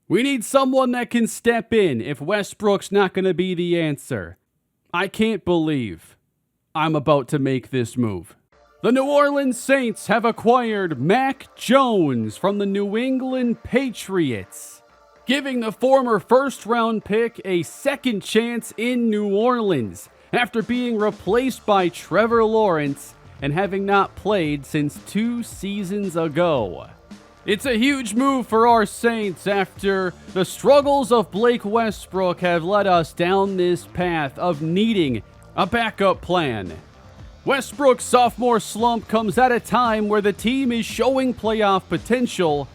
We need someone that can step in if Westbrook's not going to be the answer. I can't believe I'm about to make this move. The New Orleans Saints have acquired Mac Jones from the New England Patriots, giving the former first-round pick a second chance in New Orleans after being replaced by Trevor Lawrence and having not played since 2 seasons ago. It's a huge move for our Saints after the struggles of Blake Westbrook have led us down this path of needing a backup plan. Westbrook's sophomore slump comes at a time where the team is showing playoff potential,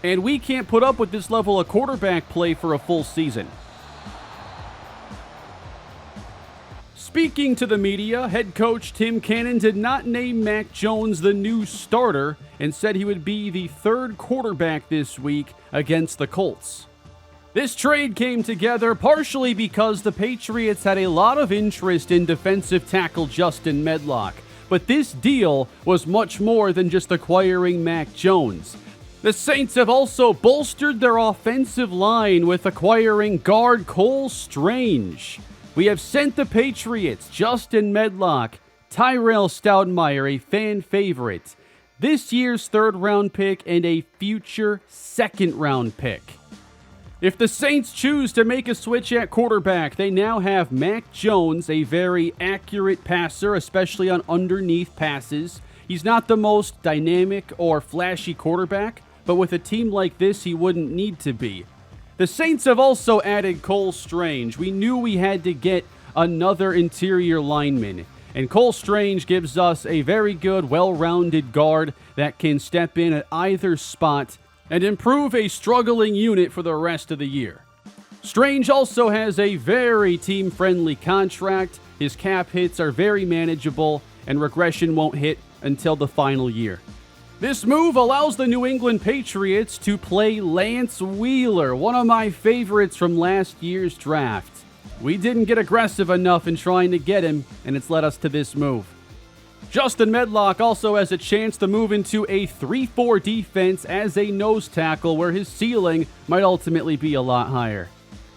and we can't put up with this level of quarterback play for a full season. Speaking to the media, head coach Tim Cannon did not name Mac Jones the new starter and said he would be the third quarterback this week against the Colts. This trade came together partially because the Patriots had a lot of interest in defensive tackle Justin Medlock, but this deal was much more than just acquiring Mac Jones. The Saints have also bolstered their offensive line with acquiring guard Cole Strange. We have sent the Patriots Justin Medlock, Tyrell Stoudemire, a fan favorite, this year's third-round pick, and a future second-round pick. If the Saints choose to make a switch at quarterback, they now have Mac Jones, a very accurate passer, especially on underneath passes. He's not the most dynamic or flashy quarterback, but with a team like this, he wouldn't need to be. The Saints have also added Cole Strange. We knew we had to get another interior lineman, and Cole Strange gives us a very good, well-rounded guard that can step in at either spot and improve a struggling unit for the rest of the year. Strange also has a very team-friendly contract. His cap hits are very manageable, and regression won't hit until the final year. This move allows the New England Patriots to play Lance Wheeler, one of my favorites from last year's draft. We didn't get aggressive enough in trying to get him, and it's led us to this move. Justin Medlock also has a chance to move into a 3-4 defense as a nose tackle where his ceiling might ultimately be a lot higher.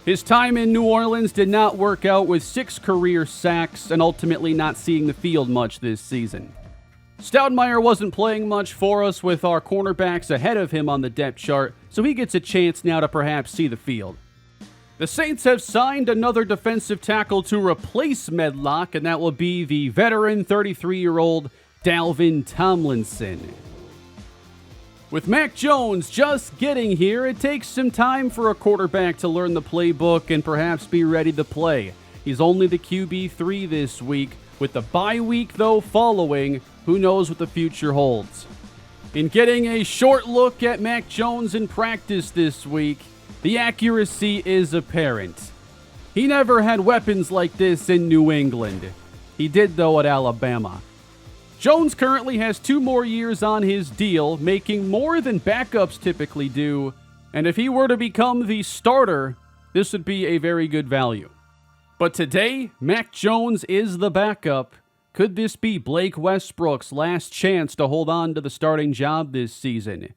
His time in New Orleans did not work out with 6 career sacks and ultimately not seeing the field much this season. Stoudemire wasn't playing much for us with our cornerbacks ahead of him on the depth chart, so he gets a chance now to perhaps see the field. The Saints have signed another defensive tackle to replace Medlock, and that will be the veteran 33-year-old Dalvin Tomlinson. With Mac Jones just getting here, it takes some time for a quarterback to learn the playbook and perhaps be ready to play. He's only the QB3 this week, with the bye week, though, following. Who knows what the future holds? In getting a short look at Mac Jones in practice this week, the accuracy is apparent. He never had weapons like this in New England. He did, though, at Alabama. Jones currently has 2 more years on his deal, making more than backups typically do, and if he were to become the starter, this would be a very good value. But today, Mac Jones is the backup. Could this be Blake Westbrook's last chance to hold on to the starting job this season?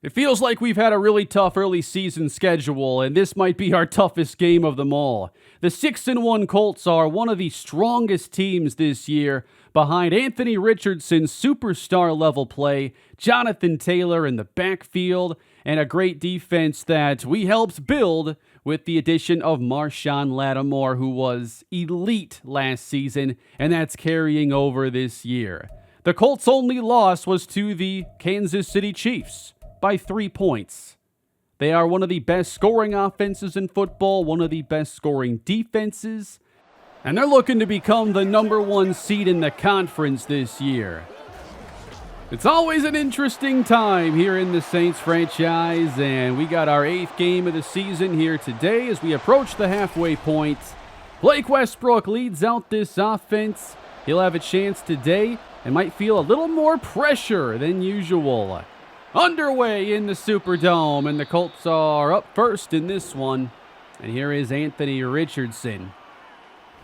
It feels like we've had a really tough early season schedule, and this might be our toughest game of them all. The 6-1 Colts are one of the strongest teams this year, behind Anthony Richardson's superstar-level play, Jonathan Taylor in the backfield, and a great defense that we helped build with the addition of Marshawn Lattimore, who was elite last season, and that's carrying over this year. The Colts' only loss was to the Kansas City Chiefs by 3 points. They are one of the best scoring offenses in football, one of the best scoring defenses, and they're looking to become the number 1 seed in the conference this year. It's always an interesting time here in the Saints franchise, and we got our 8th game of the season here today as we approach the halfway point. Blake Westbrook leads out this offense. He'll have a chance today and might feel a little more pressure than usual. Underway in the Superdome, and the Colts are up first in this one. And here is Anthony Richardson.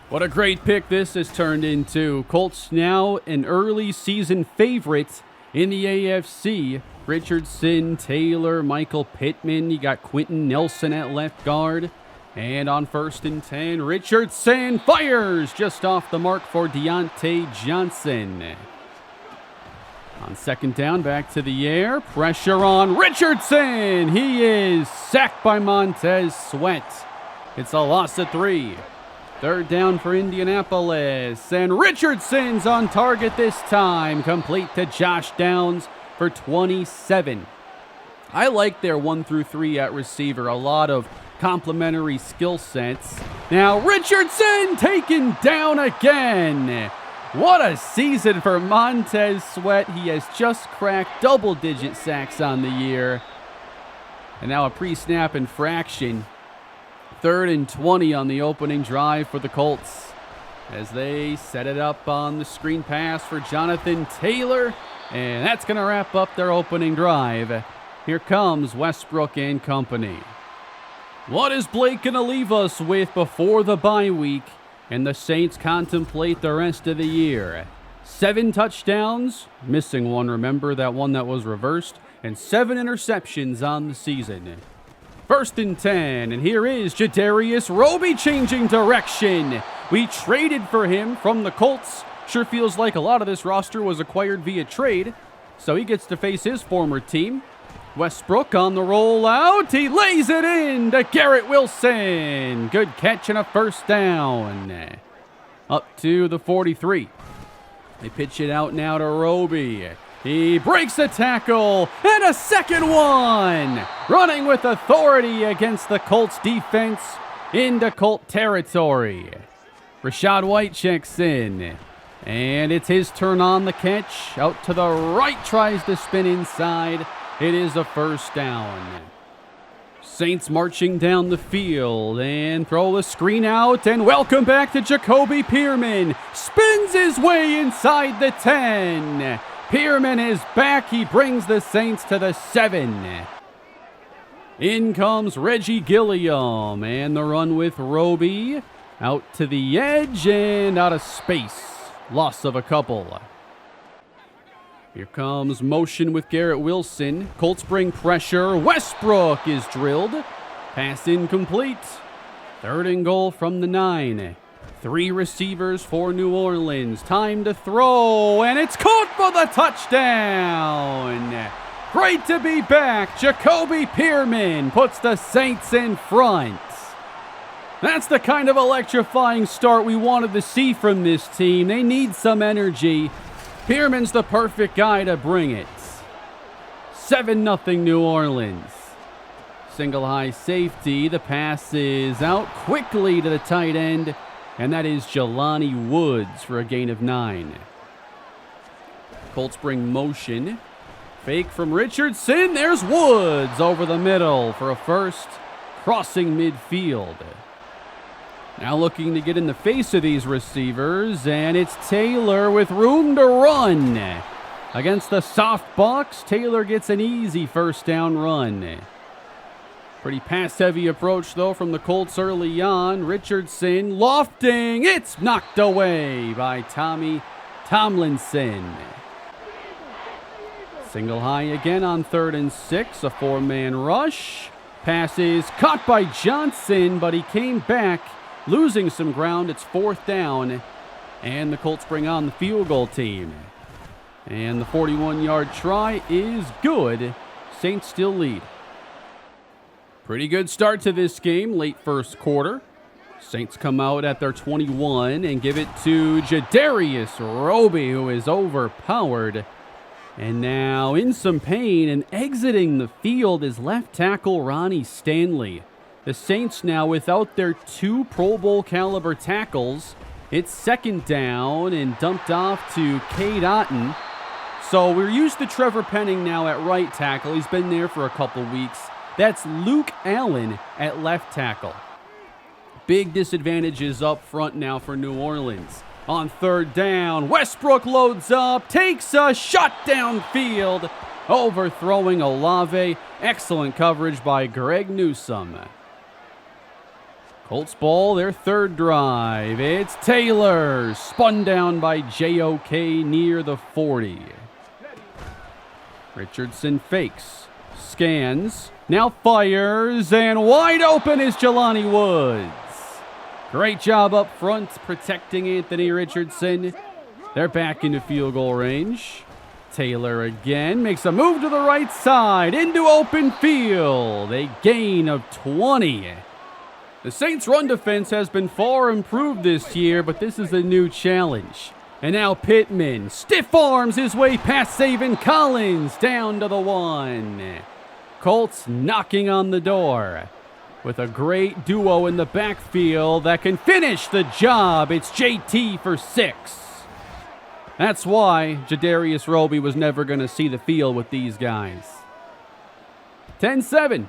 What a great pick this has turned into. Colts now an early season favorite in the AFC. Richardson, Taylor, Michael Pittman. You got Quentin Nelson at left guard. And on 1st and 10, Richardson fires just off the mark for Deontay Johnson. On 2nd down, back to the air. Pressure on Richardson. He is sacked by Montez Sweat. It's a loss of 3. 3rd down for Indianapolis. And Richardson's on target this time. Complete to Josh Downs for 27. I like their 1 through 3 at receiver. A lot of complementary skill sets. Now Richardson taken down again. What a season for Montez Sweat. He has just cracked double-digit sacks on the year. And now a pre-snap infraction. 3rd and 20 on the opening drive for the Colts as they set it up on the screen pass for Jonathan Taylor. And that's going to wrap up their opening drive. Here comes Westbrook and company. What is Blake going to leave us with before the bye week and the Saints contemplate the rest of the year? 7 touchdowns, missing one, remember, that one that was reversed, and 7 interceptions on the season. 1st and 10, and here is Jadarius Roby changing direction. We traded for him from the Colts. Sure feels like a lot of this roster was acquired via trade, so he gets to face his former team. Westbrook on the rollout. He lays it in to Garrett Wilson. Good catch and a 1st down. Up to the 43. They pitch it out now to Roby. He breaks a tackle and a 2nd one. Running with authority against the Colts defense into Colt territory. Rachaad White checks in. And it's his turn on the catch. Out to the right, tries to spin inside. It is a 1st down. Saints marching down the field and throw a screen out, and welcome back to Jacoby Pearman. Spins his way inside the 10. Pearman is back. He brings the Saints to the 7. In comes Reggie Gilliam, and the run with Roby. Out to the edge and out of space. Loss of a couple. Here comes motion with Garrett Wilson. Colts bring pressure. Westbrook is drilled. Pass incomplete. 3rd and goal from the 9. 3 receivers for New Orleans. Time to throw, and it's caught for the touchdown. Great to be back. Jacoby Pearman puts the Saints in front. That's the kind of electrifying start we wanted to see from this team. They need some energy. Pearman's the perfect guy to bring it. 7-0 New Orleans. Single high safety. The pass is out quickly to the tight end, and that is Jelani Woods for a gain of 9. Colts bring motion. Fake from Richardson. There's Woods over the middle for a 1st, crossing midfield. Now looking to get in the face of these receivers, and it's Taylor with room to run. Against the soft box, Taylor gets an easy 1st down run. Pretty pass-heavy approach, though, from the Colts early on. Richardson lofting. It's knocked away by Tommy Tomlinson. Single high again on 3rd and 6, a 4-man rush. Pass is caught by Johnson, but he came back, losing some ground. It's 4th down, and the Colts bring on the field goal team. And the 41-yard try is good. Saints still lead. Pretty good start to this game, late 1st quarter. Saints come out at their 21 and give it to Jadarius Roby, who is overpowered. And now in some pain and exiting the field is left tackle Ronnie Stanley. The Saints now without their 2 Pro Bowl caliber tackles. It's 2nd down and dumped off to Cade Otton. So we're used to Trevor Penning now at right tackle. He's been there for a couple weeks. That's Luke Allen at left tackle. Big disadvantages up front now for New Orleans. On 3rd down, Westbrook loads up, takes a shot downfield, overthrowing Olave. Excellent coverage by Greg Newsome. Colts ball, their 3rd drive. It's Taylor, spun down by JOK near the 40. Richardson fakes, scans, now fires, and wide open is Jelani Woods. Great job up front protecting Anthony Richardson. They're back into field goal range. Taylor again makes a move to the right side into open field. A gain of 20. The Saints' run defense has been far improved this year, but this is a new challenge. And now Pittman stiff arms his way past Zaven Collins down to the 1. Colts knocking on the door with a great duo in the backfield that can finish the job. It's JT for 6. That's why Jadarius Roby was never going to see the field with these guys. 10-7.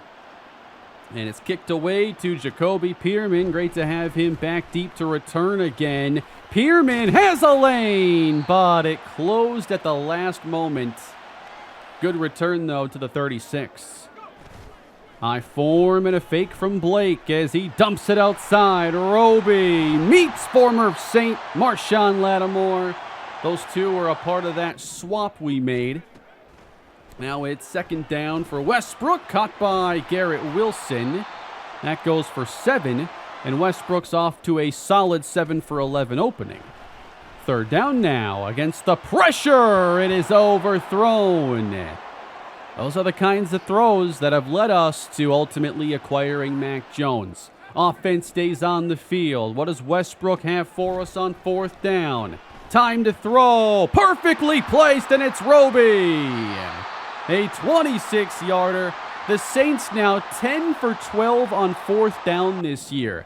And it's kicked away to Jacoby Pearman. Great to have him back deep to return again. Pearman has a lane, but it closed at the last moment. Good return, though, to the 36. High form and a fake from Blake as he dumps it outside. Roby meets former Saint Marshawn Lattimore. Those two were a part of that swap we made. Now it's second down for Westbrook, caught by Garrett Wilson. That goes for 7, and Westbrook's off to a solid 7 for 11 opening. Third down now against the pressure. It is overthrown. Those are the kinds of throws that have led us to ultimately acquiring Mac Jones. Offense stays on the field. What does Westbrook have for us on fourth down? Time to throw. Perfectly placed, and it's Roby. A 26-yarder. The Saints now 10 for 12 on fourth down this year.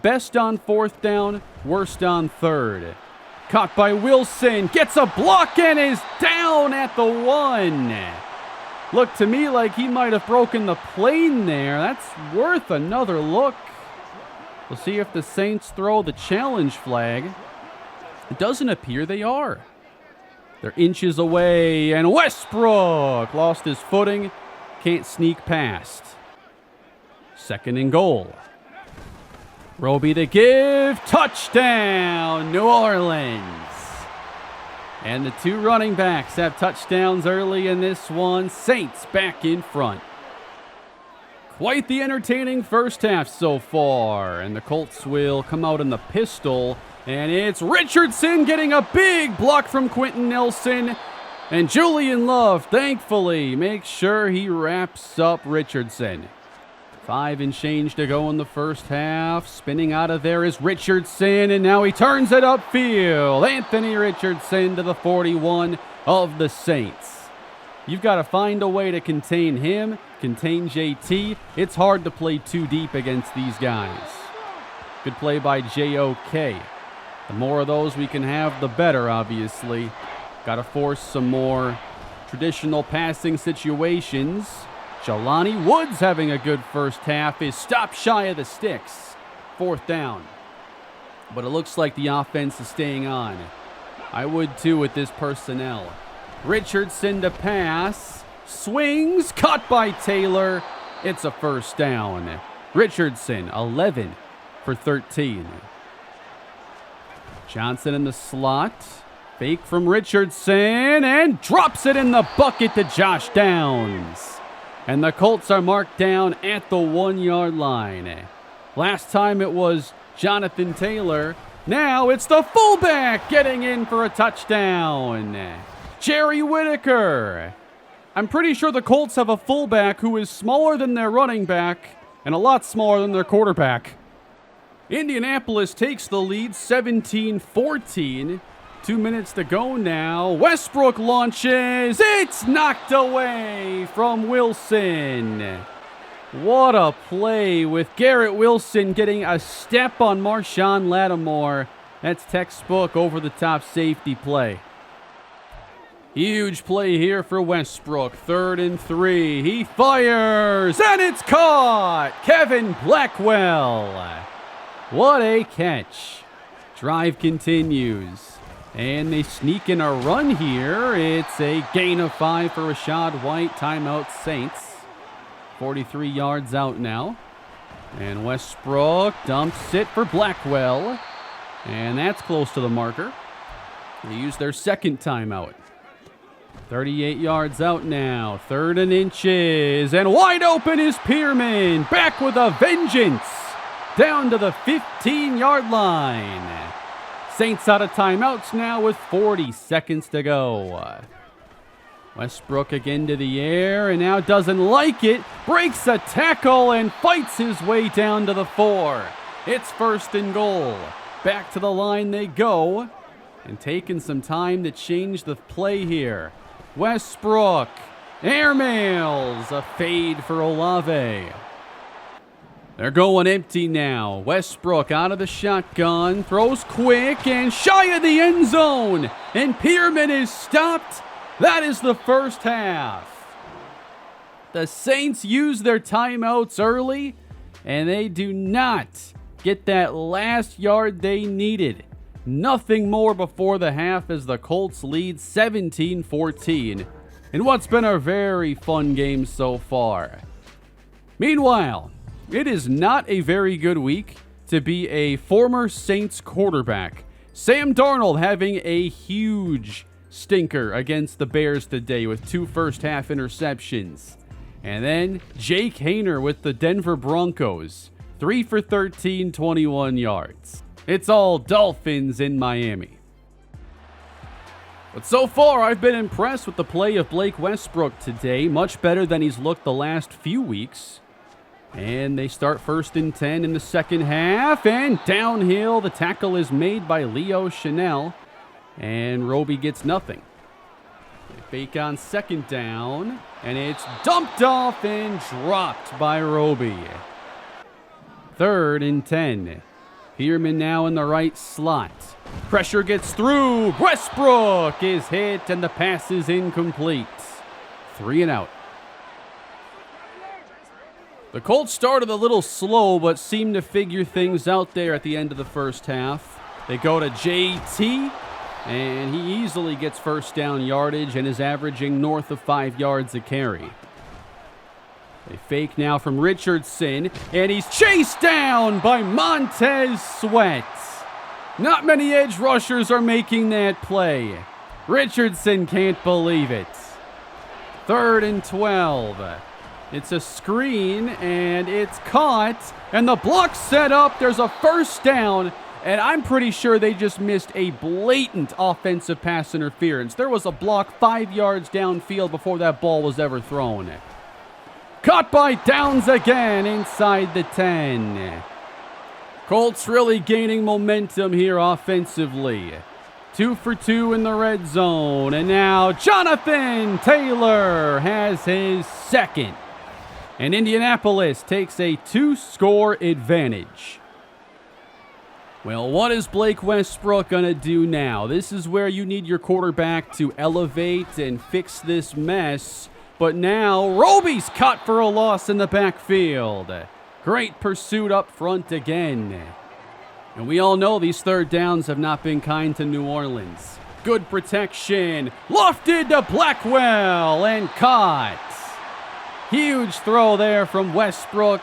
Best on fourth down, worst on third. Caught by Wilson. Gets a block and is down at the 1. Looked to me like he might have broken the plane there. That's worth another look. We'll see if the Saints throw the challenge flag. It doesn't appear they are. They're inches away, and Westbrook lost his footing. Can't sneak past. Second and goal. Roby to give. Touchdown, New Orleans. And the two running backs have touchdowns early in this one. Saints back in front. Quite the entertaining first half so far. And the Colts will come out in the pistol. And it's Richardson getting a big block from Quentin Nelson. And Julian Love, thankfully, makes sure he wraps up Richardson. 5 and change to go in the first half. Spinning out of there is Richardson, and now he turns it upfield. Anthony Richardson to the 41 of the Saints. You've got to find a way to contain him, contain JT. It's hard to play too deep against these guys. Good play by JOK. The more of those we can have, the better, obviously. Got to force some more traditional passing situations. Jelani Woods having a good first half is stopped shy of the sticks. Fourth down. But it looks like the offense is staying on. I would too with this personnel. Richardson to pass. Swings. Caught by Taylor. It's a first down. Richardson, 11 for 13. Johnson in the slot. Fake from Richardson and drops it in the bucket to Josh Downs. And the Colts are marked down at the 1-yard line. Last time it was Jonathan Taylor. Now it's the fullback getting in for a touchdown. Jerry Whitaker. I'm pretty sure the Colts have a fullback who is smaller than their running back and a lot smaller than their quarterback. Indianapolis takes the lead 17-14. 2 minutes to go now. Westbrook launches. It's knocked away from Wilson. What a play with Garrett Wilson getting a step on Marshawn Lattimore. That's textbook over-the-top safety play. Huge play here for Westbrook. 3rd and 3. He fires, and it's caught. Kevin Blackwell. What a catch. Drive continues. And they sneak in a run here. It's a gain of 5 for Rachaad White. Timeout Saints. 43 yards out now. And Westbrook dumps it for Blackwell. And that's close to the marker. They use their second timeout. 38 yards out now. 3rd and inches. And wide open is Pearman. Back with a vengeance. Down to the 15-yard line. Saints out of timeouts now with 40 seconds to go. Westbrook again to the air and now doesn't like it. Breaks a tackle and fights his way down to the 4. It's 1st and goal. Back to the line they go. And taking some time to change the play here. Westbrook, airmails, a fade for Olave. They're going empty now. Westbrook out of the shotgun, throws quick and shy of the end zone. And Pearman is stopped. That is the first half. The Saints use their timeouts early, and they do not get that last yard they needed. Nothing more before the half as the Colts lead 17-14 in what's been a very fun game so far. Meanwhile, it is not a very good week to be a former Saints quarterback. Sam Darnold having a huge stinker against the Bears today with 2 first-half interceptions. And then Jake Haener with the Denver Broncos, 3 for 13, 21 yards. It's all Dolphins in Miami. But so far, I've been impressed with the play of Blake Westbrook today. Much better than he's looked the last few weeks. And they start 1st and 10 in the second half. And downhill, the tackle is made by Leo Chanel. And Roby gets nothing. They fake on 2nd down. And it's dumped off and dropped by Roby. 3rd and 10. Pearman now in the right slot. Pressure gets through. Westbrook is hit and the pass is incomplete. 3 and out. The Colts started a little slow but seemed to figure things out there at the end of the first half. They go to JT and he easily gets 1st down yardage and is averaging north of 5 yards a carry. They fake now from Richardson, and he's chased down by Montez Sweat. Not many edge rushers are making that play. Richardson can't believe it. 3rd and 12. It's a screen, and it's caught, and the block's set up. There's a 1st down, and I'm pretty sure they just missed a blatant offensive pass interference. There was a block 5 yards downfield before that ball was ever thrown. Caught by Downs again inside the 10. Colts really gaining momentum here offensively. 2 for 2 in the red zone. And now Jonathan Taylor has his 2nd. And Indianapolis takes a 2-score advantage. Well, what is Blake Westbrook going to do now? This is where you need your quarterback to elevate and fix this mess. But now, Roby's caught for a loss in the backfield. Great pursuit up front again. And we all know these 3rd downs have not been kind to New Orleans. Good protection. Lofted to Blackwell and caught. Huge throw there from Westbrook.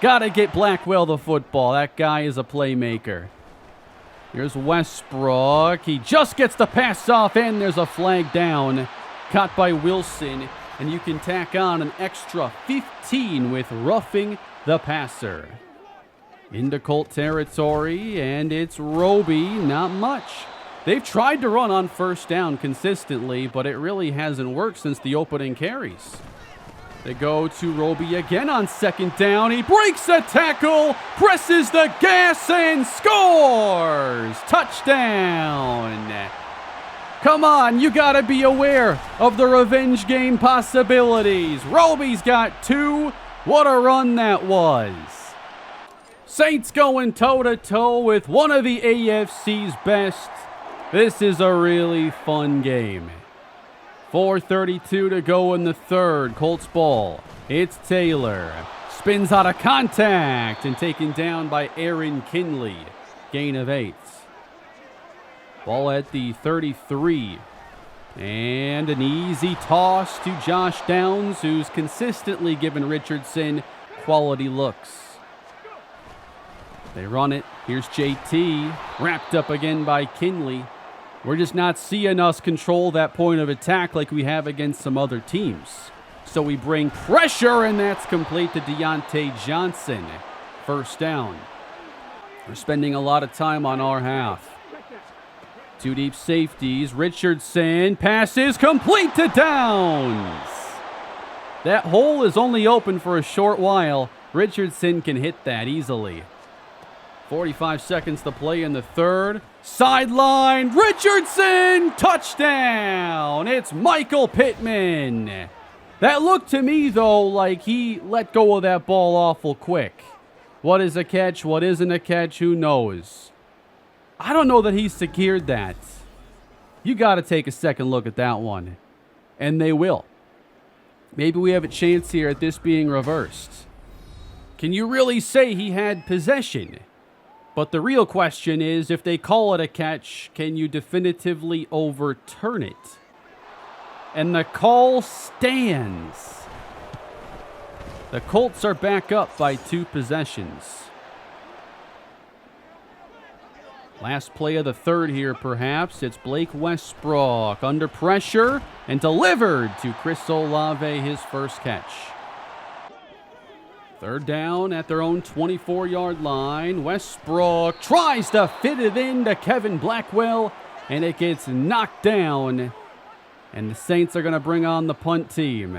Gotta get Blackwell the football. That guy is a playmaker. Here's Westbrook. He just gets the pass off and there's a flag down. Caught by Wilson. And you can tack on an extra 15 with roughing the passer. Into Colt territory, and it's Roby, not much. They've tried to run on 1st down consistently, but it really hasn't worked since the opening carries. They go to Roby again on 2nd down. He breaks a tackle, presses the gas, and scores! Touchdown! Come on, you gotta be aware of the revenge game possibilities. Roby's got 2. What a run that was. Saints going toe-to-toe with one of the AFC's best. This is a really fun game. 4:32 to go in the 3rd. Colts ball. It's Taylor. Spins out of contact and taken down by Aaron Kinley. Gain of 8. Ball at the 33. And an easy toss to Josh Downs, who's consistently given Richardson quality looks. They run it. Here's JT. Wrapped up again by Kinley. We're just not seeing us control that point of attack like we have against some other teams. So we bring pressure, and that's complete to Deontay Johnson. First down. We're spending a lot of time on our half. Two deep safeties. Richardson passes complete to Downs. That hole is only open for a short while. Richardson can hit that easily. 45 seconds to play in the third. Sideline, Richardson, touchdown. It's Michael Pittman. That looked to me, though, like he let go of that ball awful quick. What is a catch? What isn't a catch? Who knows? I don't know that he secured that. You got to take a second look at that one. And they will. Maybe we have a chance here at this being reversed. Can you really say he had possession? But the real question is, if they call it a catch, can you definitively overturn it? And the call stands. The Colts are back up by 2 possessions. Last play of the third here, perhaps. It's Blake Westbrook under pressure and delivered to Chris Olave, his first catch. Third down at their own 24-yard line. Westbrook tries to fit it into Kevin Blackwell, and it gets knocked down. And the Saints are going to bring on the punt team.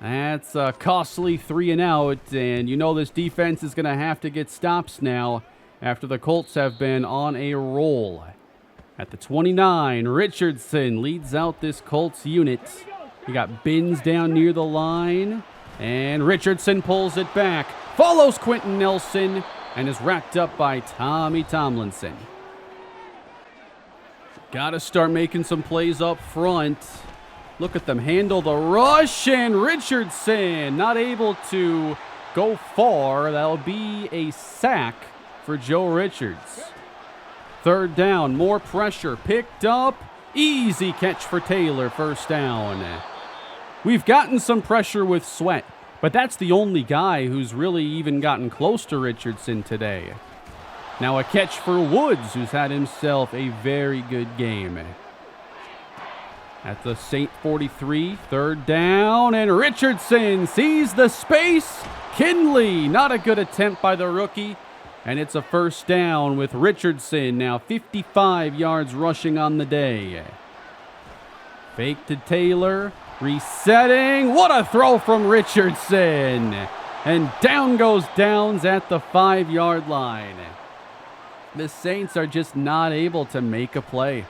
That's a costly 3 and out, and you know this defense is going to have to get stops now after the Colts have been on a roll. At the 29, Richardson leads out this Colts unit. You got Binns down near the line. And Richardson pulls it back, follows Quentin Nelson, and is wrapped up by Tommy Tomlinson. Got to start making some plays up front. Look at them handle the rush, and Richardson not able to go far. That'll be a sack for Joe Richards. Third down, more pressure, picked up. Easy catch for Taylor, first down. We've gotten some pressure with Sweat, but that's the only guy who's really even gotten close to Richardson today. Now a catch for Woods, who's had himself a very good game. At the Saint 43, third down, and Richardson sees the space. Kinley, not a good attempt by the rookie, and it's a first down with Richardson now 55 yards rushing on the day. Fake to Taylor. Resetting. What a throw from Richardson. And down goes Downs at the 5-yard line. The Saints are just not able to make a play.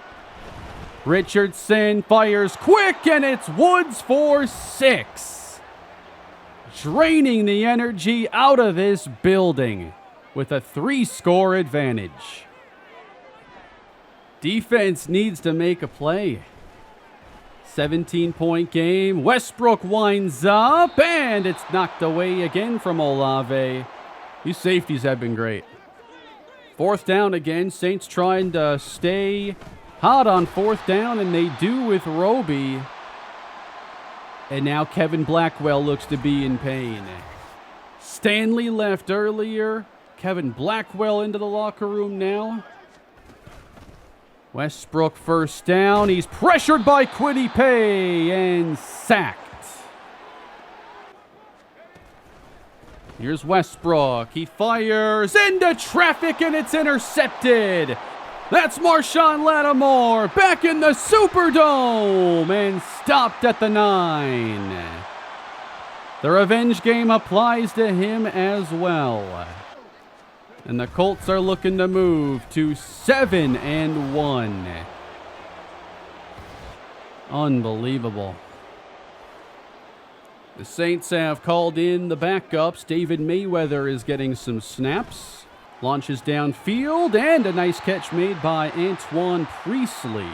Richardson fires quick, and it's Woods for 6. Draining the energy out of this building with a 3-score advantage. Defense needs to make a play. 17-point game. Westbrook winds up, and it's knocked away again from Olave. These safeties have been great. Fourth down again. Saints trying to stay hot on fourth down, and they do with Roby. And now Kevin Blackwell looks to be in pain. Stanley left earlier. Kevin Blackwell into the locker room now. Westbrook first down. He's pressured by Kwity Paye and sacked. Here's Westbrook. He fires into traffic, and it's intercepted. That's Marshawn Lattimore back in the Superdome and stopped at the 9. The revenge game applies to him as well. And the Colts are looking to move to 7-1. Unbelievable. The Saints have called in the backups. David Mayweather is getting some snaps. Launches downfield, and a nice catch made by Antoine Priestley.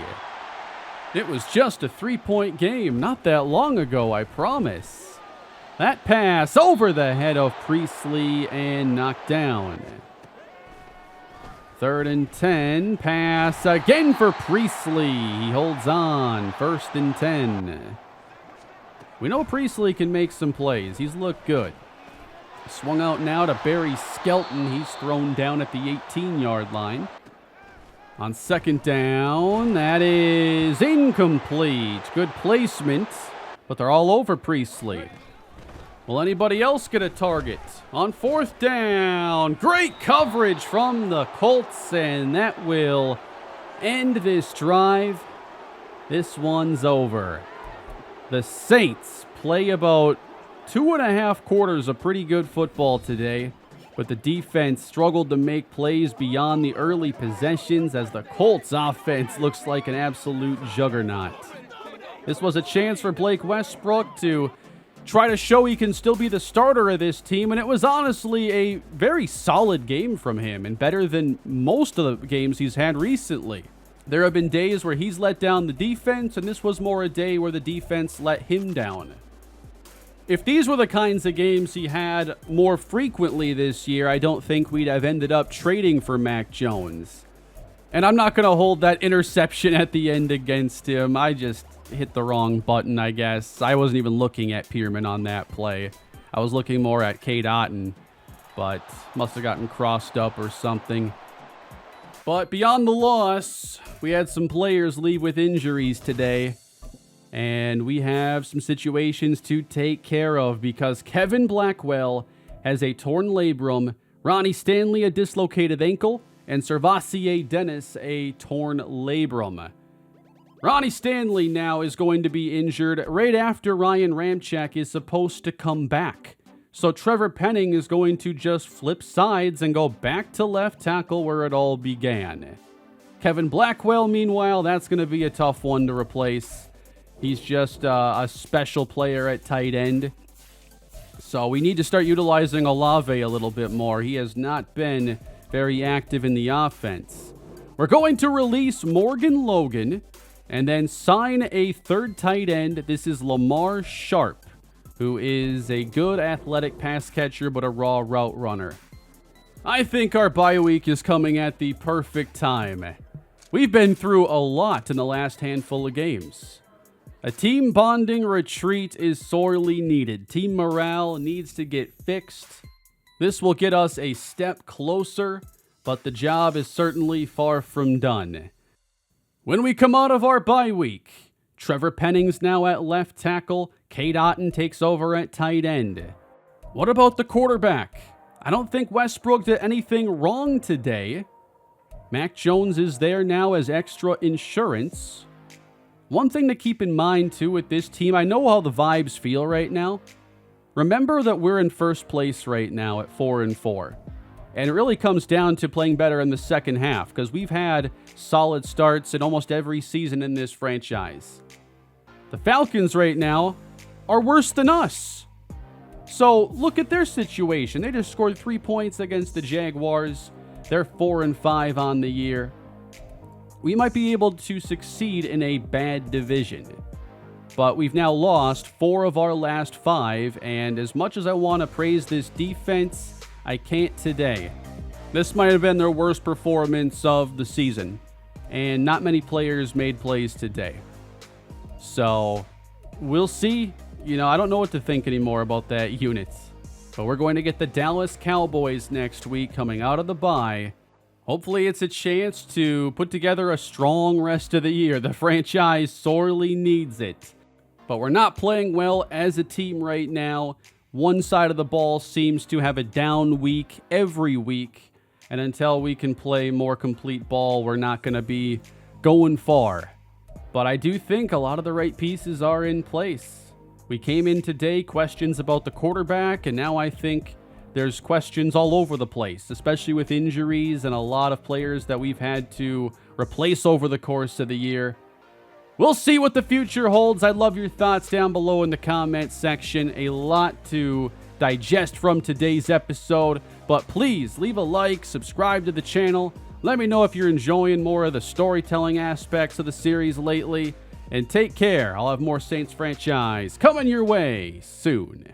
It was just a 3-point game not that long ago, I promise. That pass over the head of Priestley and knocked down. 3rd and 10, pass again for Priestley. He holds on, 1st and 10. We know Priestley can make some plays. He's looked good. Swung out now to Barry Skelton. He's thrown down at the 18-yard line. On second down, that is incomplete. Good placement, but they're all over Priestley. Will anybody else get a target? On fourth down, great coverage from the Colts, and that will end this drive. This one's over. The Saints play about 2.5 quarters of pretty good football today, but the defense struggled to make plays beyond the early possessions as the Colts offense looks like an absolute juggernaut. This was a chance for Blake Westbrook to try to show he can still be the starter of this team, and it was honestly a very solid game from him and better than most of the games he's had recently. There have been days where he's let down the defense, and this was more a day where the defense let him down. If these were the kinds of games he had more frequently this year, I don't think we'd have ended up trading for Mac Jones. And I'm not going to hold that interception at the end against him. I just hit the wrong button, I guess. I wasn't even looking at Pearman on that play. I was looking more at K. Dotton, but must have gotten crossed up or something. But beyond the loss, we had some players leave with injuries today. And we have some situations to take care of because Kevin Blackwell has a torn labrum, Ronnie Stanley a dislocated ankle, and Servassier Dennis a torn labrum. Ronnie Stanley now is going to be injured right after Ryan Ramczyk is supposed to come back. So Trevor Penning is going to just flip sides and go back to left tackle where it all began. Kevin Blackwell, meanwhile, that's going to be a tough one to replace. He's just a special player at tight end. So we need to start utilizing Olave a little bit more. He has not been very active in the offense. We're going to release Morgan Logan and then sign a third tight end. This is Lamar Sharp, who is a good athletic pass catcher but a raw route runner. I think our bye week is coming at the perfect time. We've been through a lot in the last handful of games. A team bonding retreat is sorely needed. Team morale needs to get fixed. This will get us a step closer, but the job is certainly far from done. When we come out of our bye week, Trevor Penning's now at left tackle. K. Dotton takes over at tight end. What about the quarterback? I don't think Westbrook did anything wrong today. Mac Jones is there now as extra insurance. One thing to keep in mind, too, with this team, I know how the vibes feel right now. Remember that we're in first place right now at 4-4. And it really comes down to playing better in the second half, because we've had solid starts in almost every season in this franchise. The Falcons right now are worse than us. So look at their situation. They just scored 3 points against the Jaguars. They're 4-5 on the year. We might be able to succeed in a bad division. But we've now lost 4 of our last 5, and as much as I want to praise this defense, I can't today. This might have been their worst performance of the season, and not many players made plays today. So, we'll see. I don't know what to think anymore about that unit. But we're going to get the Dallas Cowboys next week coming out of the bye. Hopefully it's a chance to put together a strong rest of the year. The franchise sorely needs it. But we're not playing well as a team right now. One side of the ball seems to have a down week every week. And until we can play more complete ball, we're not going to be going far. But I do think a lot of the right pieces are in place. We came in today, questions about the quarterback, and now I think there's questions all over the place, especially with injuries and a lot of players that we've had to replace over the course of the year. We'll see what the future holds. I'd love your thoughts down below in the comment section. A lot to digest from today's episode, but please leave a like, subscribe to the channel. Let me know if you're enjoying more of the storytelling aspects of the series lately, and take care. I'll have more Saints franchise coming your way soon.